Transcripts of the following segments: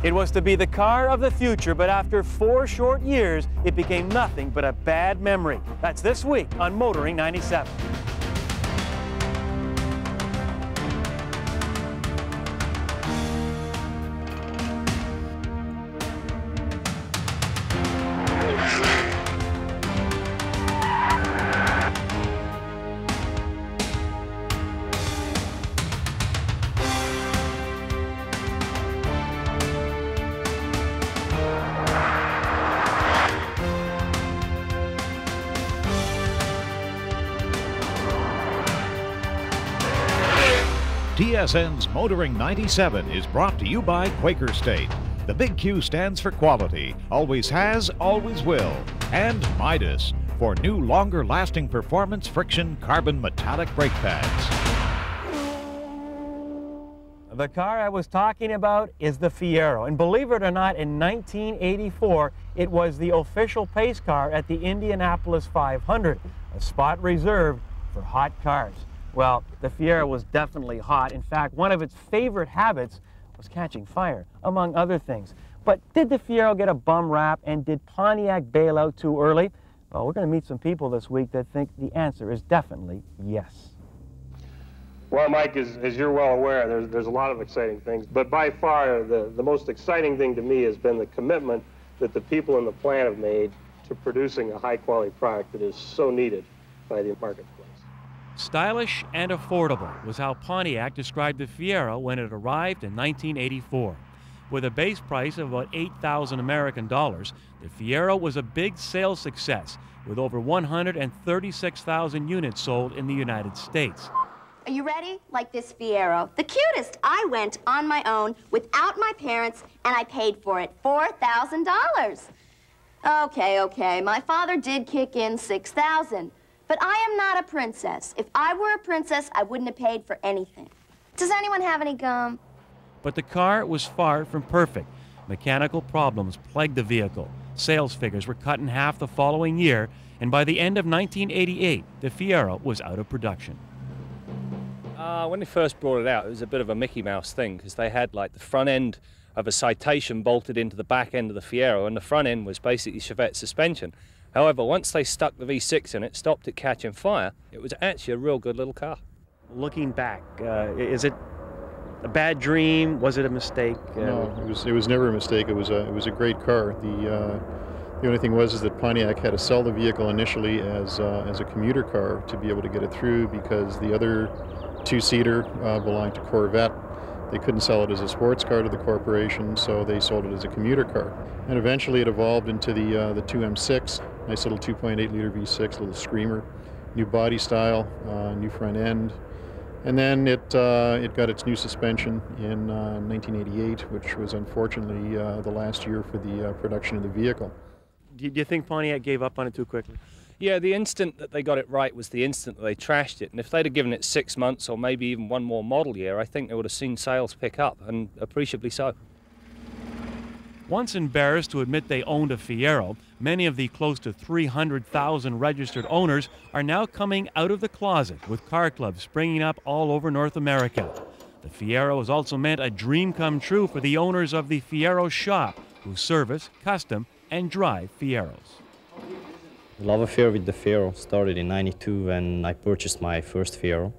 It was to be the car of the future, but after 4 short years, it became nothing but a bad memory. That's this week on Motoring 97. TSN's Motoring 97 is brought to you by Quaker State. The big Q stands for quality, always has, always will. And Midas, for new, longer-lasting performance friction carbon metallic brake pads. The car I was talking about is the Fiero. And believe it or not, in 1984, it was the official pace car at the Indianapolis 500, a spot reserved for hot cars. Well, the Fiero was definitely hot. In fact, one of its favorite habits was catching fire, among other things. But did the Fiero get a bum rap, and did Pontiac bail out too early? Well, we're going to meet some people this week that think the answer is definitely yes. Well, Mike, as you're well aware, there's a lot of exciting things. But by far, the most exciting thing to me has been the commitment that the people in the plant have made to producing a high-quality product that is so needed by the marketplace. Stylish and affordable was how Pontiac described the Fiero when it arrived in 1984. With a base price of about $8,000 American dollars, the Fiero was a big sales success, with over 136,000 units sold in the United States. Are you ready? Like this Fiero. The cutest. I went on my own without my parents, and I paid for it $4,000. Okay, my father did kick in $6,000. But I am not a princess. If I were a princess, I wouldn't have paid for anything. Does anyone have any gum? But the car was far from perfect. Mechanical problems plagued the vehicle. Sales figures were cut in half the following year, and by the end of 1988, the Fiero was out of production. When they first brought it out, it was a bit of a Mickey Mouse thing, because they had like the front end of a Citation bolted into the back end of the Fiero, and the front end was basically Chevette suspension. However, once they stuck the V6 in it, stopped it catching fire, it was actually a real good little car. Looking back, is it a bad dream? Was it a mistake? No, it was never a mistake. It was a great car. The only thing is that Pontiac had to sell the vehicle initially as a commuter car to be able to get it through, because the other two-seater belonged to Corvette. They couldn't sell it as a sports car to the corporation, so they sold it as a commuter car. And eventually it evolved into the 2M6, nice little 2.8-liter V6, little screamer, new body style, new front end. And then it got its new suspension in 1988, which was unfortunately the last year for the production of the vehicle. Do you think Pontiac gave up on it too quickly? Yeah, the instant that they got it right was the instant that they trashed it. And if they'd have given it 6 months or maybe even one more model year, I think they would have seen sales pick up, and appreciably so. Once embarrassed to admit they owned a Fiero, many of the close to 300,000 registered owners are now coming out of the closet, with car clubs springing up all over North America. The Fiero has also meant a dream come true for the owners of the Fiero shop, who service, custom, and drive Fieros. Love affair with the Fiero started in '92 when I purchased my first Fiero,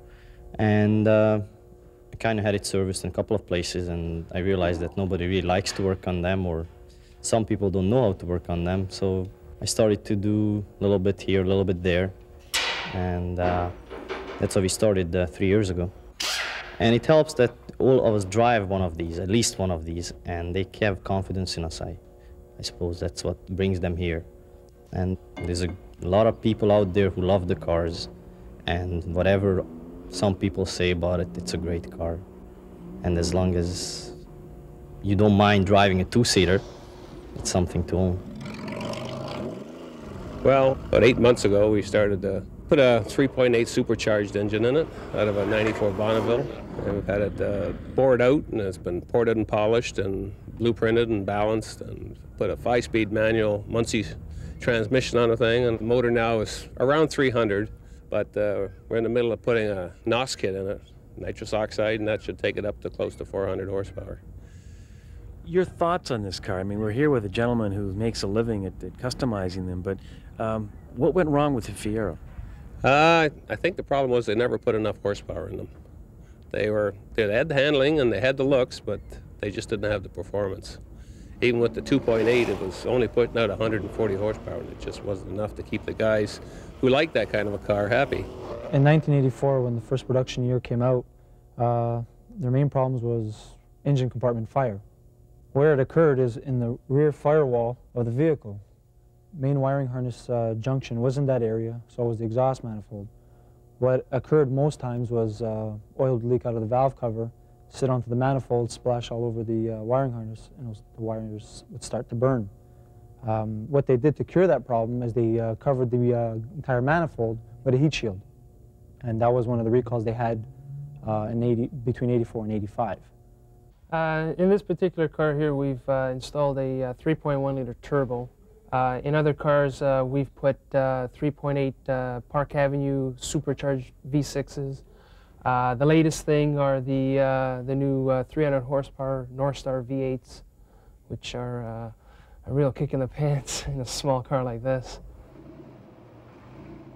and I kind of had it serviced in a couple of places, and I realized that nobody really likes to work on them, or some people don't know how to work on them. So I started to do a little bit here, a little bit there, and that's how we started 3 years ago. And it helps that all of us drive one of these, at least one of these, and they have confidence in us. I suppose that's what brings them here. And there's a lot of people out there who love the cars, and whatever some people say about it, it's a great car. And as long as you don't mind driving a two-seater, it's something to own. Well, about 8 months ago, we started to put a 3.8 supercharged engine in it out of a 94 Bonneville. And we've had it bored out, and it's been ported and polished and blueprinted and balanced, and put a 5-speed manual Muncie transmission on the thing, and the motor now is around 300, but we're in the middle of putting a NOS kit in it, nitrous oxide, and that should take it up to close to 400 horsepower. Your thoughts on this car? I mean, we're here with a gentleman who makes a living at customizing them, but what went wrong with the Fiero? I think the problem was they never put enough horsepower in them. They had the handling and they had the looks, but they just didn't have the performance. Even with the 2.8, it was only putting out 140 horsepower, and it just wasn't enough to keep the guys who like that kind of a car happy. In 1984, when the first production year came out, their main problems was engine compartment fire. Where it occurred is in the rear firewall of the vehicle. Main wiring harness junction was in that area, so was the exhaust manifold. What occurred most times was oil would leak out of the valve cover, sit onto the manifold, splash all over the wiring harness, and the wires would start to burn. What they did to cure that problem is they covered the entire manifold with a heat shield. And that was one of the recalls they had between 84 and 85. In this particular car here, we've installed a 3.1-liter turbo. In other cars, we've put 3.8 Park Avenue supercharged V6s. The latest thing are the new 300 horsepower Northstar V8s, which are a real kick in the pants in a small car like this.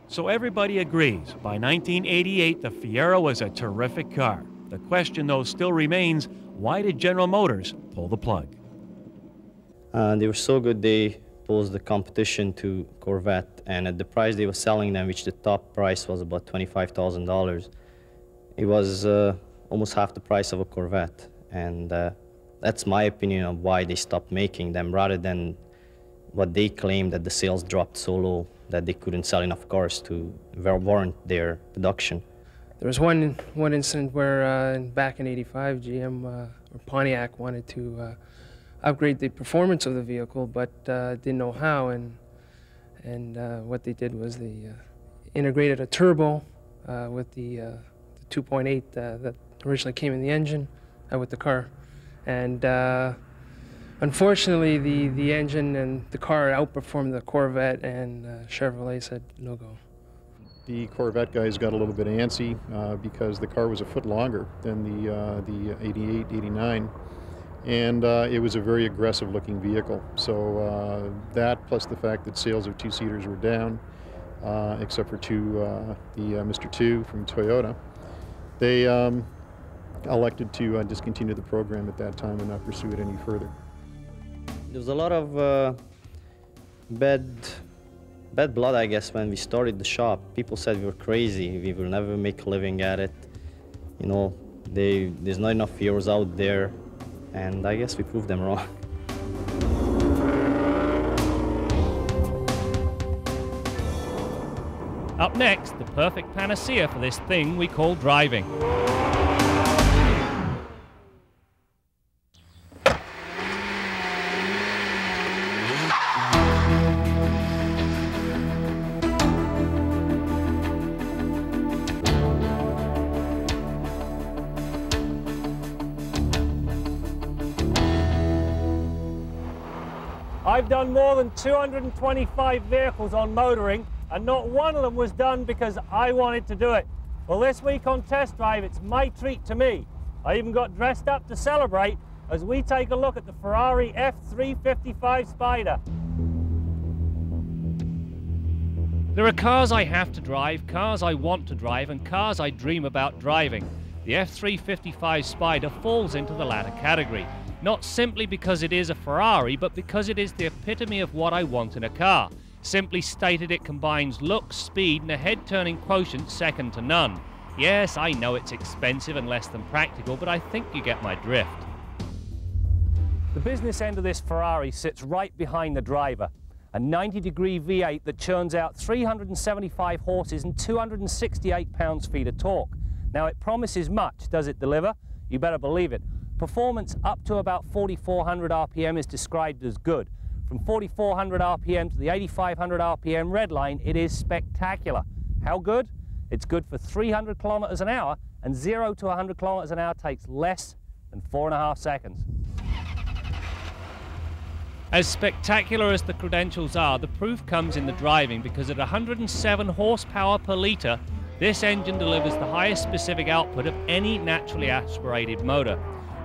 So everybody agrees, by 1988, the Fiero was a terrific car. The question, though, still remains, why did General Motors pull the plug? They were so good, they posed the competition to Corvette, and at the price they were selling them, which the top price was about $25,000, it was almost half the price of a Corvette. And that's my opinion of why they stopped making them, rather than what they claimed that the sales dropped so low that they couldn't sell enough cars to warrant their production. There was one incident where back in '85, GM or Pontiac wanted to upgrade the performance of the vehicle, but didn't know how, and what they did was they integrated a turbo with the 2.8 that originally came in the engine with the car, and unfortunately the engine and the car outperformed the Corvette, and Chevrolet said no go. The Corvette guys got a little bit antsy because the car was a foot longer than the 88, 89. And it was a very aggressive looking vehicle. So that plus the fact that sales of two-seaters were down, except for the Mr. 2 from Toyota, they elected to discontinue the program at that time and not pursue it any further. There was a lot of bad blood, I guess, when we started the shop. People said we were crazy, we will never make a living at it. You know, there's not enough Fieros out there. And I guess we proved them wrong. Up next, the perfect panacea for this thing we call driving. I've done more than 225 vehicles on motoring, and not one of them was done because I wanted to do it. Well, this week on Test Drive, it's my treat to me. I even got dressed up to celebrate as we take a look at the Ferrari F355 Spyder. There are cars I have to drive, cars I want to drive, and cars I dream about driving. The F355 Spyder falls into the latter category. Not simply because it is a Ferrari, but because it is the epitome of what I want in a car. Simply stated, it combines looks, speed, and a head-turning quotient second to none. Yes, I know it's expensive and less than practical, but I think you get my drift. The business end of this Ferrari sits right behind the driver. A 90-degree V8 that churns out 375 horses and 268 pounds-feet of torque. Now, it promises much. Does it deliver? You better believe it. Performance up to about 4,400 RPM is described as good. From 4,400 RPM to the 8,500 RPM red line, it is spectacular. How good? It's good for 300 kilometers an hour, and 0 to 100 kilometers an hour takes less than 4.5 seconds. As spectacular as the credentials are, the proof comes in the driving, because at 107 horsepower per litre, this engine delivers the highest specific output of any naturally aspirated motor.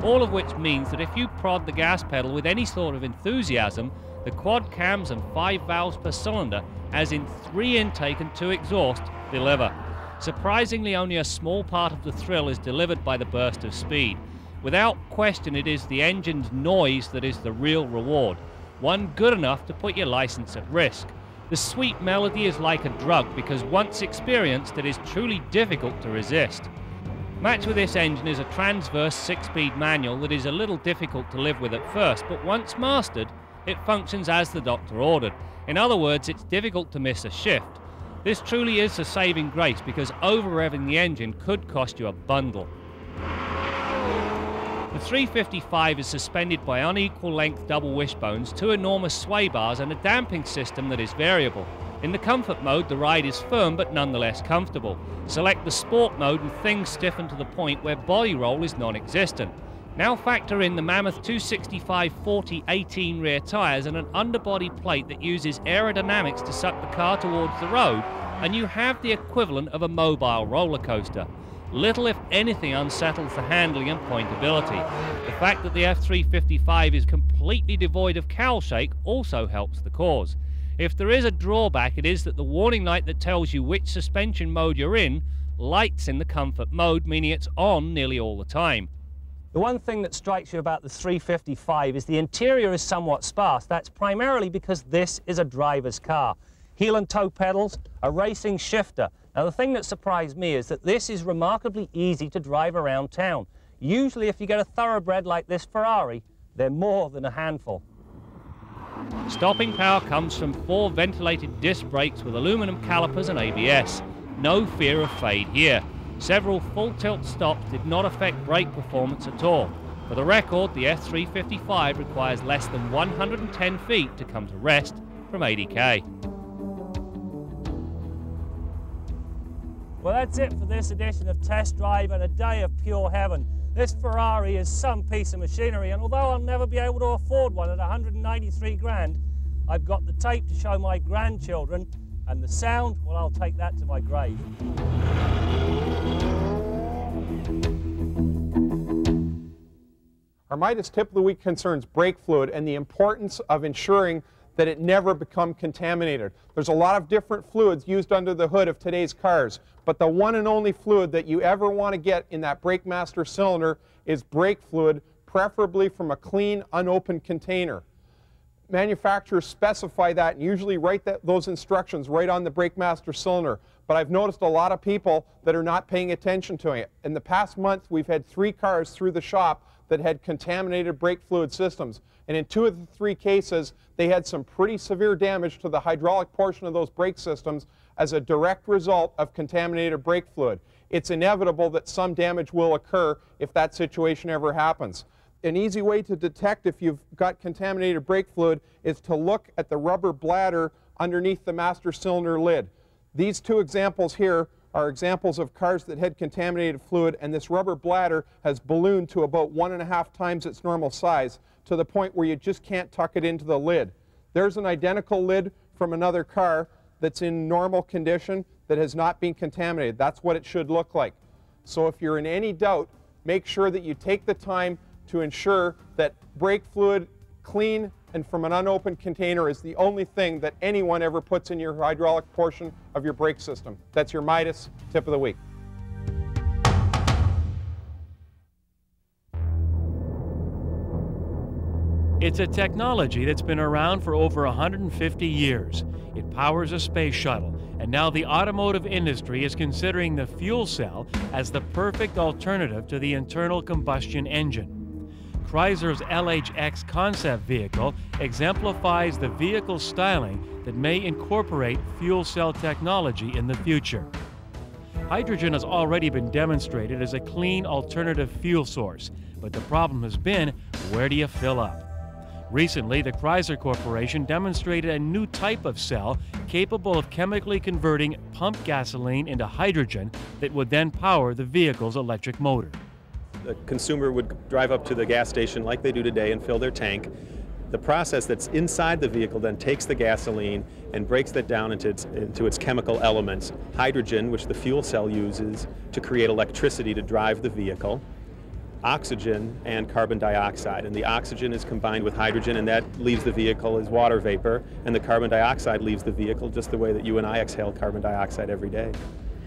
all of which means that if you prod the gas pedal with any sort of enthusiasm, the quad cams and 5 valves per cylinder, as in 3 intake and 2 exhaust, deliver. Surprisingly, only a small part of the thrill is delivered by the burst of speed. Without question, it is the engine's noise that is the real reward, one good enough to put your license at risk. The sweet melody is like a drug because once experienced, it is truly difficult to resist. Matched with this engine is a transverse 6-speed manual that is a little difficult to live with at first, but once mastered, it functions as the doctor ordered. In other words, it's difficult to miss a shift. This truly is a saving grace because over-revving the engine could cost you a bundle. The 355 is suspended by unequal length double wishbones, 2 enormous sway bars and a damping system that is variable. In the comfort mode, the ride is firm but nonetheless comfortable. Select the sport mode and things stiffen to the point where body roll is non-existent. Now factor in the Mammoth 265/40/18 rear tyres and an underbody plate that uses aerodynamics to suck the car towards the road, and you have the equivalent of a mobile roller coaster. Little, if anything, unsettles the handling and pointability. The fact that the F355 is completely devoid of cowl shake also helps the cause. If there is a drawback, it is that the warning light that tells you which suspension mode you're in lights in the comfort mode, meaning it's on nearly all the time. The one thing that strikes you about the 355 is the interior is somewhat sparse. That's primarily because this is a driver's car. Heel and toe pedals, a racing shifter. Now the thing that surprised me is that this is remarkably easy to drive around town. Usually if you get a thoroughbred like this Ferrari, they're more than a handful. Stopping power comes from 4 ventilated disc brakes with aluminum calipers and ABS. No fear of fade here. Several full tilt stops did not affect brake performance at all. For the record, the F355 requires less than 110 feet to come to rest from 80k. Well, that's it for this edition of Test Drive and a day of pure heaven. This Ferrari is some piece of machinery, and although I'll never be able to afford one at 193 grand, I've got the tape to show my grandchildren, and the sound, well, I'll take that to my grave. Our Midas Tip of the Week concerns brake fluid and the importance of ensuring that it never become contaminated. There's a lot of different fluids used under the hood of today's cars, but the one and only fluid that you ever want to get in that brake master cylinder is brake fluid, preferably from a clean, unopened container. Manufacturers specify that and usually write those instructions right on the brake master cylinder, but I've noticed a lot of people that are not paying attention to it. In the past month, we've had 3 cars through the shop that had contaminated brake fluid systems. And in 2 of the 3 cases, they had some pretty severe damage to the hydraulic portion of those brake systems as a direct result of contaminated brake fluid. It's inevitable that some damage will occur if that situation ever happens. An easy way to detect if you've got contaminated brake fluid is to look at the rubber bladder underneath the master cylinder lid. These 2 examples here are examples of cars that had contaminated fluid, and this rubber bladder has ballooned to about 1.5 times its normal size, to the point where you just can't tuck it into the lid. There's an identical lid from another car that's in normal condition that has not been contaminated. That's what it should look like. So if you're in any doubt, make sure that you take the time to ensure that brake fluid, clean and from an unopened container, is the only thing that anyone ever puts in your hydraulic portion of your brake system. That's your Midas Tip of the Week. It's a technology that's been around for over 150 years. It powers a space shuttle, and now the automotive industry is considering the fuel cell as the perfect alternative to the internal combustion engine. Chrysler's LHX concept vehicle exemplifies the vehicle styling that may incorporate fuel cell technology in the future. Hydrogen has already been demonstrated as a clean alternative fuel source, but the problem has been, where do you fill up? Recently, the Chrysler Corporation demonstrated a new type of cell capable of chemically converting pump gasoline into hydrogen that would then power the vehicle's electric motor. The consumer would drive up to the gas station like they do today and fill their tank. The process that's inside the vehicle then takes the gasoline and breaks that down into its chemical elements. Hydrogen, which the fuel cell uses to create electricity to drive the vehicle. oxygen and carbon dioxide, and the oxygen is combined with hydrogen, and that leaves the vehicle as water vapor, and the carbon dioxide leaves the vehicle just the way that you and I exhale carbon dioxide every day.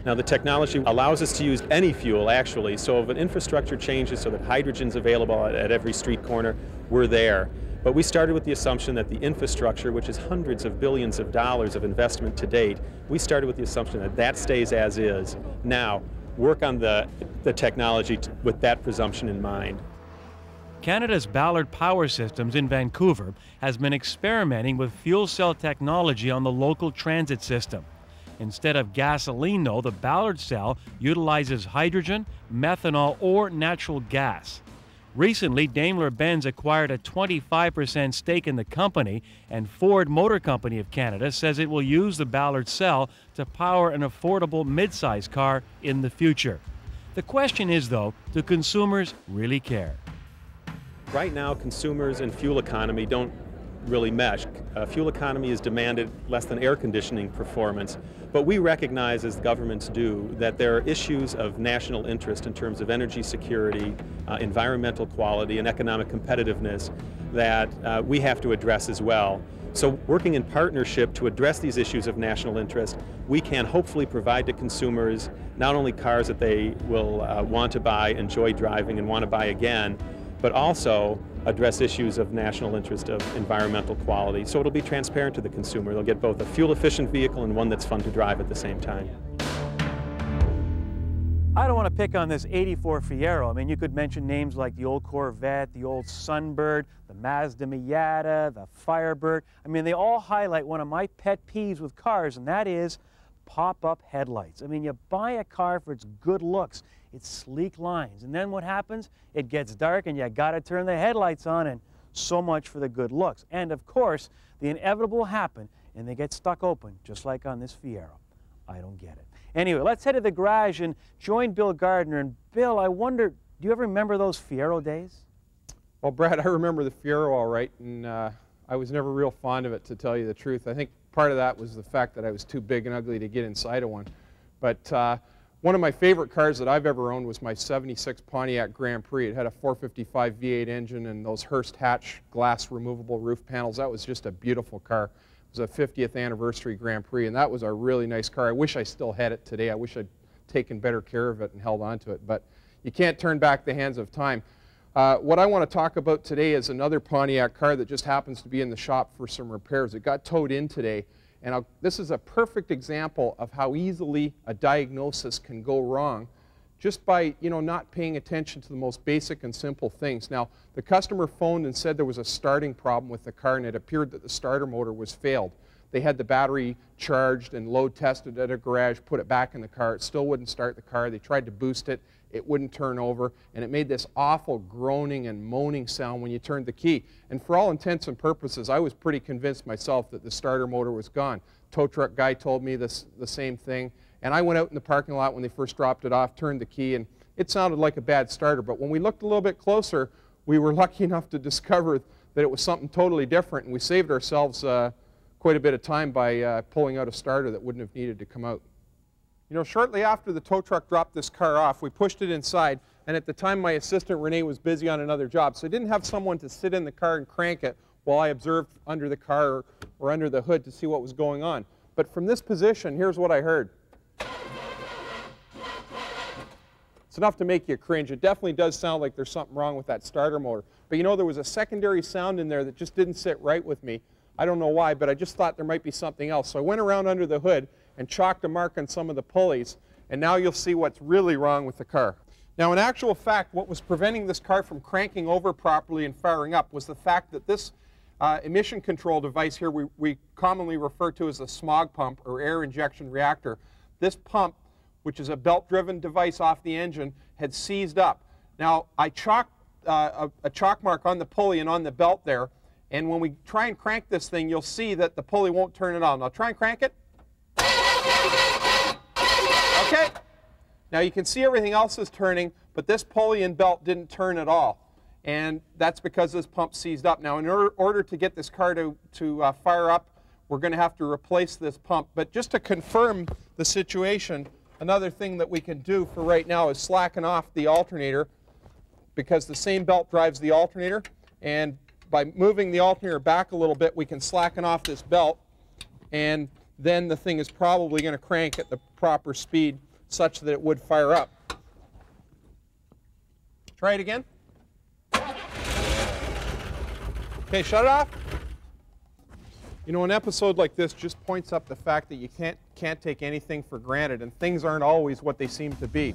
Now, the technology allows us to use any fuel, actually, so if an infrastructure changes so that hydrogen's available at every street corner, we're there. But we started with the assumption that the infrastructure, which is hundreds of billions of dollars of investment to date, we started with the assumption that that stays as is. Now, work on the technology with that presumption in mind. Canada's Ballard Power Systems in Vancouver has been experimenting with fuel cell technology on the local transit system. Instead of gasoline, though, the Ballard cell utilizes hydrogen, methanol, or natural gas. Recently, Daimler-Benz acquired a 25% stake in the company, and Ford Motor Company of Canada says it will use the Ballard cell to power an affordable mid-size car in the future. The question is, though, do consumers really care? Right now, consumers and fuel economy don't really mesh. Fuel economy is demanded less than air conditioning performance, but we recognize, as governments do, that there are issues of national interest in terms of energy security, environmental quality, and economic competitiveness that we have to address as well. So working in partnership to address these issues of national interest, we can hopefully provide to consumers not only cars that they will want to buy, enjoy driving, and want to buy again, but also address issues of national interest of environmental quality. So it'll be transparent to the consumer. They'll get both a fuel-efficient vehicle and one that's fun to drive at the same time. I don't want to pick on this '84 Fiero. I mean, you could mention names like the old Corvette, the old Sunbird, the Mazda Miata, the Firebird. I mean, they all highlight one of my pet peeves with cars, and that is pop-up headlights. I mean, you buy a car for its good looks, its sleek lines, and then what happens? It gets dark and you gotta turn the headlights on, and so much for the good looks. And of course, the inevitable will happen and they get stuck open, just like on this Fiero. I don't get it. Anyway, let's head to the garage and join Bill Gardner. And Bill, I wonder, do you ever remember those Fiero days? Well, Brad, I remember the Fiero all right, and I was never real fond of it, to tell you the truth. I think part of that was the fact that I was too big and ugly to get inside of one. But one of my favorite cars that I've ever owned was my '76 Pontiac Grand Prix. It had a 455 V8 engine and those Hearst hatch glass removable roof panels. That was just a beautiful car. It was a 50th anniversary Grand Prix, and that was a really nice car. I wish I still had it today. I wish I'd taken better care of it and held on to it, but you can't turn back the hands of time. What I want to talk about today is another Pontiac car that just happens to be in the shop for some repairs. It got towed in today, and this is a perfect example of how easily a diagnosis can go wrong just by, not paying attention to the most basic and simple things. Now, the customer phoned and said there was a starting problem with the car, and it appeared that the starter motor was failed. They had the battery charged and load tested at a garage, put it back in the car. It still wouldn't start the car. They tried to boost it. It wouldn't turn over, and it made this awful groaning and moaning sound when you turned the key. And for all intents and purposes, I was pretty convinced myself that the starter motor was gone. Tow truck guy told me the same thing, and I went out in the parking lot when they first dropped it off, turned the key, and it sounded like a bad starter. But when we looked a little bit closer, we were lucky enough to discover that it was something totally different, and we saved ourselves quite a bit of time by pulling out a starter that wouldn't have needed to come out. Shortly after the tow truck dropped this car off, we pushed it inside, and at the time my assistant Renee was busy on another job, so I didn't have someone to sit in the car and crank it while I observed under the car or under the hood to see what was going on. But from this position, here's what I heard. It's enough to make you cringe. It definitely does sound like there's something wrong with that starter motor. But there was a secondary sound in there that just didn't sit right with me. I don't know why, but I just thought there might be something else. So I went around under the hood and chalked a mark on some of the pulleys, and now you'll see what's really wrong with the car. Now, in actual fact, what was preventing this car from cranking over properly and firing up was the fact that this emission control device here we commonly refer to as a smog pump or air injection reactor. This pump, which is a belt-driven device off the engine, had seized up. Now, I chalked a chalk mark on the pulley and on the belt there, and when we try and crank this thing, you'll see that the pulley won't turn it on. Now, try and crank it. Okay. Now, you can see everything else is turning, but this pulley and belt didn't turn at all. And that's because this pump seized up. Now, in order to get this car to fire up, we're going to have to replace this pump. But just to confirm the situation, another thing that we can do for right now is slacken off the alternator. because the same belt drives the alternator, and by moving the alternator back a little bit, we can slacken off this belt, and then the thing is probably going to crank at the proper speed such that it would fire up. Try it again. Okay, shut it off. You know, an episode like this just points up the fact that you can't take anything for granted, and things aren't always what they seem to be.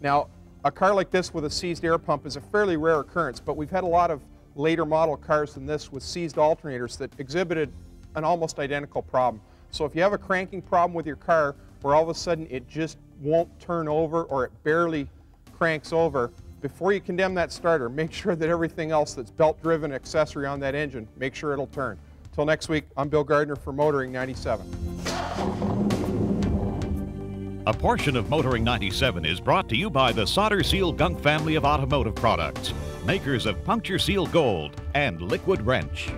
Now, a car like this with a seized air pump is a fairly rare occurrence, but we've had a lot of later model cars than this with seized alternators that exhibited an almost identical problem. So if you have a cranking problem with your car where all of a sudden it just won't turn over or it barely cranks over, before you condemn that starter, make sure that everything else that's belt-driven accessory on that engine, make sure it'll turn. Till next week, I'm Bill Gardner for Motoring 97. A portion of Motoring 97 is brought to you by the Solder Seal Gunk family of automotive products, makers of Puncture Seal Gold and Liquid Wrench.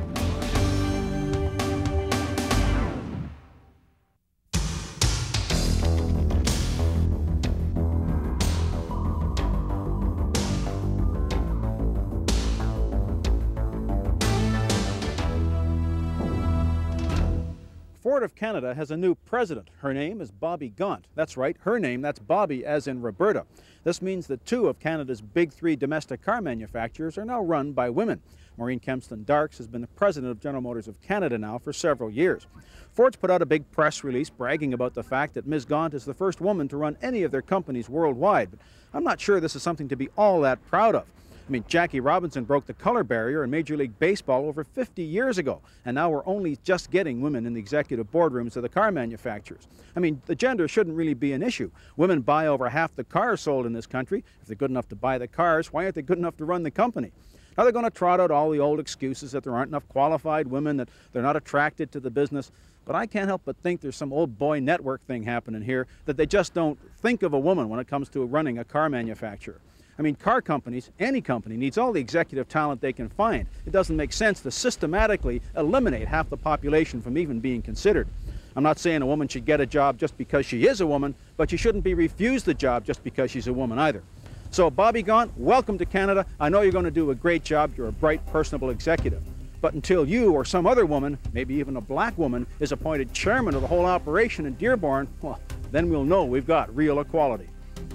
Ford of Canada has a new president. Her name is Bobby Gaunt. That's right, her name, that's Bobby as in Roberta. This means that 2 of Canada's big 3 domestic car manufacturers are now run by women. Maureen Kempston Darks has been the president of General Motors of Canada now for several years. Ford's put out a big press release bragging about the fact that Ms. Gaunt is the first woman to run any of their companies worldwide, but I'm not sure this is something to be all that proud of. I mean, Jackie Robinson broke the color barrier in Major League Baseball over 50 years ago, and now we're only just getting women in the executive boardrooms of the car manufacturers. I mean, the gender shouldn't really be an issue. Women buy over half the cars sold in this country. If they're good enough to buy the cars, why aren't they good enough to run the company? Now they're going to trot out all the old excuses that there aren't enough qualified women, that they're not attracted to the business. But I can't help but think there's some old boy network thing happening here, that they just don't think of a woman when it comes to running a car manufacturer. I mean, car companies, any company, needs all the executive talent they can find. It doesn't make sense to systematically eliminate half the population from even being considered. I'm not saying a woman should get a job just because she is a woman, but she shouldn't be refused the job just because she's a woman either. So, Bobby Gaunt, welcome to Canada. I know you're going to do a great job. You're a bright, personable executive. But until you or some other woman, maybe even a black woman, is appointed chairman of the whole operation in Dearborn, well, then we'll know we've got real equality.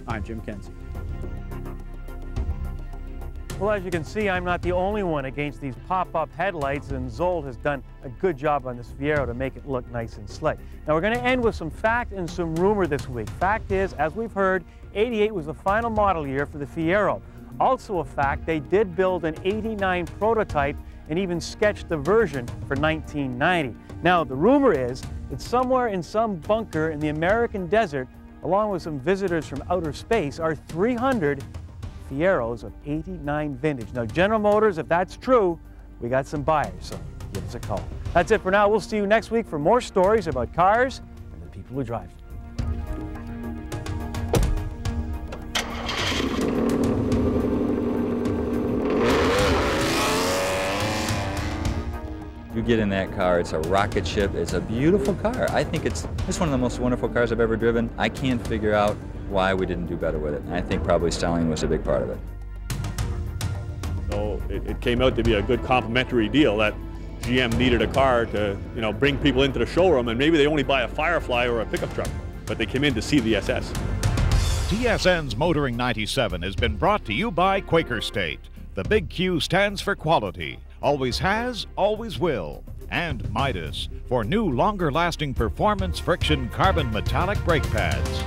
I'm Jim Kenzie. Well, as you can see, I'm not the only one against these pop-up headlights, and Zoll has done a good job on this Fiero to make it look nice and slick. Now, we're going to end with some fact and some rumor this week. Fact is, as we've heard, '88 was the final model year for the Fiero. Also a fact, they did build an '89 prototype and even sketched the version for 1990. Now, the rumor is that somewhere in some bunker in the American desert, along with some visitors from outer space, are 300 Fieros of '89 vintage. Now, General Motors, if that's true, we got some buyers, so give us a call. That's it for now. We'll see you next week for more stories about cars and the people who drive them. You get in that car, it's a rocket ship, it's a beautiful car. I think it's one of the most wonderful cars I've ever driven. I can't figure out why we didn't do better with it. And I think probably styling was a big part of it. So it came out to be a good complementary deal that GM needed a car to, bring people into the showroom, and maybe they only buy a Firefly or a pickup truck, but they came in to see the SS. TSN's Motoring 97 has been brought to you by Quaker State. The big Q stands for quality, always has, always will. And Midas for new, longer-lasting performance friction carbon metallic brake pads.